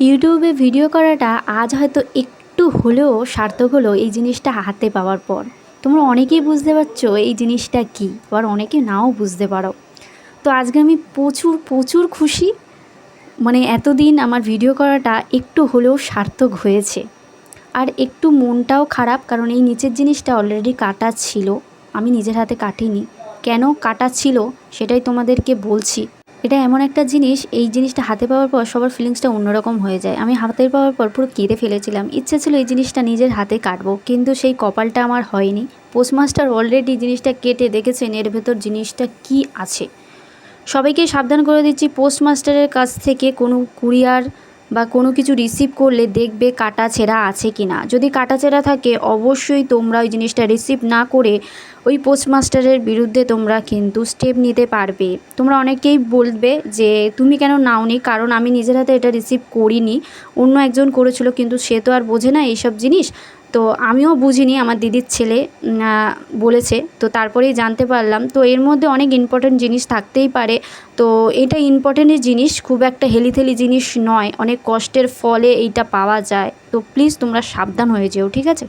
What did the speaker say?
ইউটিউবে ভিডিও করাটা আজ হয়তো একটু হলেও সার্থক হলো এই জিনিসটা হাতে পাওয়ার পর। তোমরা অনেকেই বুঝতে পারছো এই জিনিসটা কী, আবার অনেকে নাও বুঝতে পারো। তো আজকে আমি প্রচুর প্রচুর খুশি। মানে এতদিন আমার ভিডিও করাটা একটু হলেও সার্থক হয়েছে। আর একটু মনটাও খারাপ, কারণ এই নিচের জিনিসটা অলরেডি কাটা ছিল, আমি নিজের হাতে কাটিনি। কেন কাটা ছিল সেটাই তোমাদেরকে বলছি। এটা এমন একটা জিনিস, এই জিনিসটা হাতে পাওয়ার পর সবার ফিলিংসটা অন্যরকম হয়ে যায়। আমি হাতে পাওয়ার পর পুরো কেঁদে ফেলেছিলাম, ইচ্ছে ছিল এই জিনিসটা নিজের হাতে কাটবো, কিন্তু সেই কপালটা আমার হয়নি। পোস্টমাস্টার অলরেডি জিনিসটা কেটে দেখেছেন এর ভেতর জিনিসটা কি আছে। সবাইকে সাবধান করে দিচ্ছি, পোস্টমাস্টারের কাছ থেকে কোনো কুরিয়ার বা কোনো কিছু রিসিভ করলে দেখবে কাটা ছেঁড়া আছে কি না। যদি কাটা ছেঁড়া থাকে অবশ্যই তোমরা ওই জিনিসটা রিসিভ না করে ওই পোস্টমাস্টারের বিরুদ্ধে তোমরা কিন্তু স্টেপ নিতে পারবে। তোমরা অনেকেই বলবে যে তুমি কেন নাওনি, কারণ আমি নিজের হাতে এটা রিসিভ করিনি, অন্য একজন করেছিল, কিন্তু সে তো আর বোঝে না এইসব জিনিস। তো আমিও বুঝিনি, আমার দিদির ছেলে বলেছে, তো তারপরেই জানতে পারলাম। তো এর মধ্যে অনেক ইম্পর্ট্যান্ট জিনিস থাকতেই পারে। তো এটা ইম্পর্ট্যান্টের জিনিস, খুব একটা হেলিথেলি জিনিস নয়, অনেক কষ্টের ফলে এইটা পাওয়া যায়। তো প্লিজ তোমরা সাবধান হয়ে যেও, ঠিক আছে।